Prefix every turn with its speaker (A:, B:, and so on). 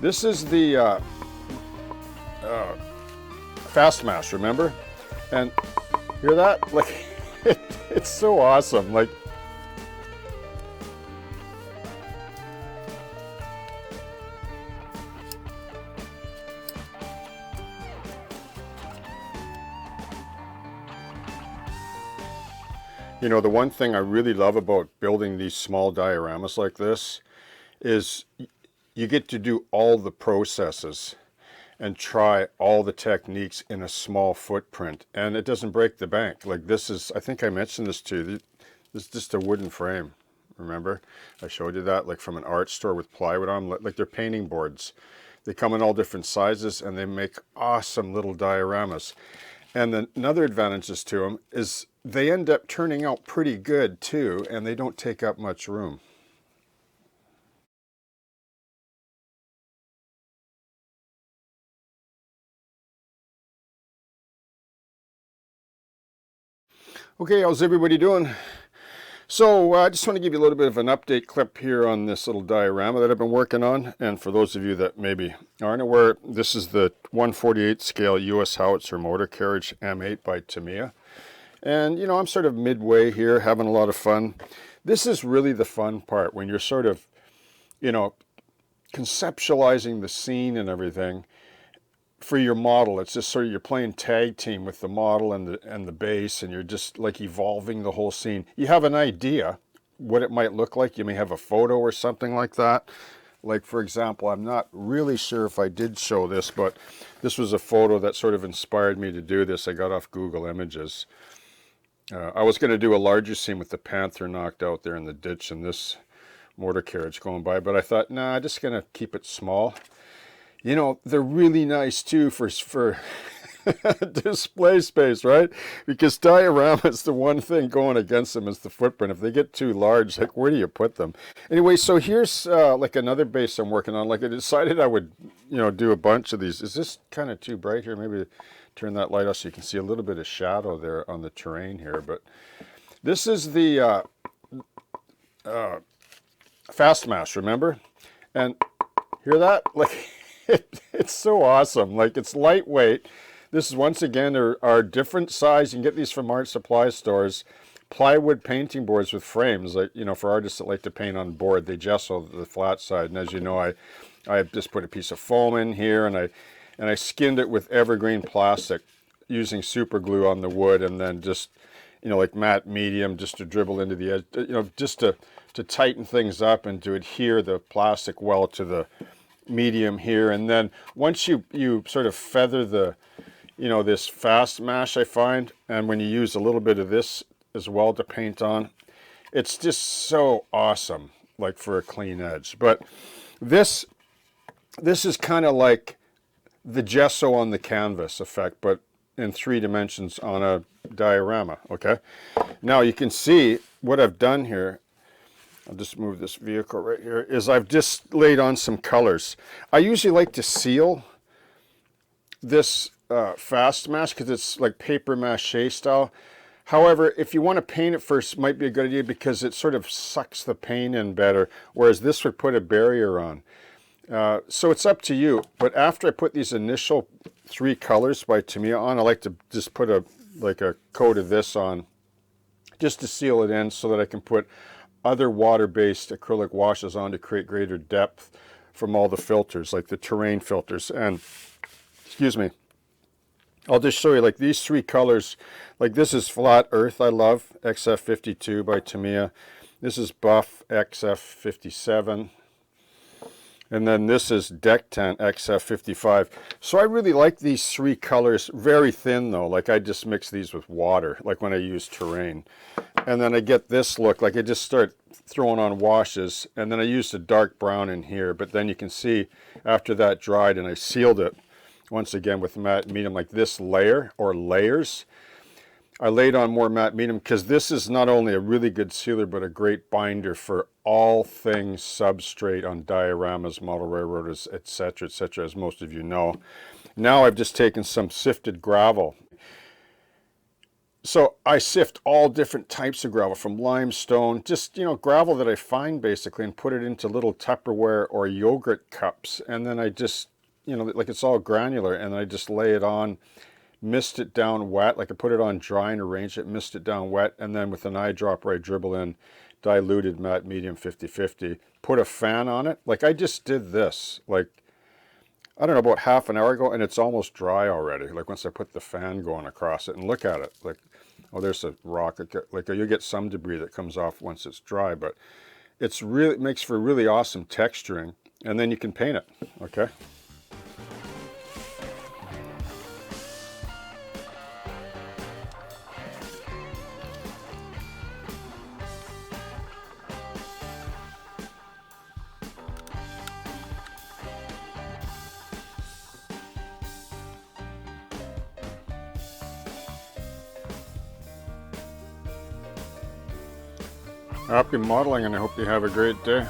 A: This is the fast mash, remember? And hear that? Like, it's so awesome. Like, you know, the one thing I really love about building these small dioramas like this is you get to do all the processes and try all the techniques in a small footprint, and it doesn't break the bank. Like, this is, I think I mentioned this to you, this is just a wooden frame. Remember I showed you that, like from an art store with plywood on, like they're painting boards. They come in all different sizes and they make awesome little dioramas. And then another advantages to them is they end up turning out pretty good too, and they don't take up much room. Okay, how's everybody doing? So I just want to give you a little bit of an update clip here on this little diorama that I've been working on. And for those of you that maybe aren't aware, this is the 1/48 scale U.S. howitzer motor carriage M8 by Tamiya. And, you know, I'm sort of midway here, having a lot of fun. This is really the fun part, when you're sort of, you know, conceptualizing the scene and everything. For your model, it's just sort of, you're playing tag team with the model and the base, and you're just like evolving the whole scene. You have an idea what it might look like. You may have a photo or something like that. Like, for example, I'm not really sure if I did show this, but this was a photo that sort of inspired me to do this. I got off Google Images. I was going to do a larger scene with the panther knocked out there in the ditch and this motor carriage going by, but I thought, nah, I'm just going to keep it small. You know, they're really nice too for display space, right? Because dioramas, the one thing going against them is the footprint. If they get too large, like, where do you put them? Anyway, so here's like another base I'm working on. Like, I decided I would, you know, do a bunch of these. Is this kind of too bright here? Maybe turn that light off so you can see a little bit of shadow there on the terrain here. But this is the fast mash, remember? And hear that? Like, it's so awesome. Like, it's lightweight. This is, once again, are different size. You can get these from art supply stores. Plywood painting boards with frames, like, you know, for artists that like to paint on board, they gesso the flat side. And as you know, I just put a piece of foam in here, and I skinned it with evergreen plastic using super glue on the wood, and then just, you know, like matte medium, just to dribble into the edge, you know, just to tighten things up and to adhere the plastic well to the medium here. And then once you sort of feather the, you know, this fast mash, I find, and when you use a little bit of this as well to paint on, it's just so awesome, like, for a clean edge. But this is kind of like the gesso on the canvas effect, but in 3 dimensions on a diorama. Okay, now you can see what I've done here. I'll just move this vehicle right here, is I've just laid on some colors. I usually like to seal this fast mash because it's like paper mache style. However, if you want to paint it first, it might be a good idea because it sort of sucks the paint in better, whereas this would put a barrier on. So it's up to you. But after I put these initial 3 colors by Tamiya on, I like to just put a coat of this on just to seal it in, so that I can put other water-based acrylic washes on to create greater depth from all the filters, like the terrain filters. And, excuse me, I'll just show you, like, these 3 colors. Like, this is Flat Earth, I love, XF52 by Tamiya. This is Buff, XF57. And then this is Deck Tent, XF55. So I really like these 3 colors. Very thin though, like I just mix these with water, like when I use terrain. And then I get this look, like I just start throwing on washes, and then I used a dark brown in here. But then you can see after that dried, and I sealed it once again with matte medium, like this layer or layers. I laid on more matte medium because this is not only a really good sealer, but a great binder for all things substrate on dioramas, model railroaders, etc., etc., as most of you know. Now I've just taken some sifted gravel. So I sift all different types of gravel, from limestone, just, you know, gravel that I find basically, and put it into little Tupperware or yogurt cups. And then I just, you know, like it's all granular, and I just lay it on, mist it down wet. Like I put it on dry and arrange it, mist it down wet. And then with an eyedropper, I dribble in diluted matte medium 50/50, put a fan on it. Like I just did this, like, I don't know, about half an hour ago, and it's almost dry already. Like once I put the fan going across it, and look at it, like, oh, there's a rock. Like you get some debris that comes off once it's dry, but it's really, it makes for really awesome texturing, and then you can paint it. Okay. Happy modeling, and I hope you have a great day.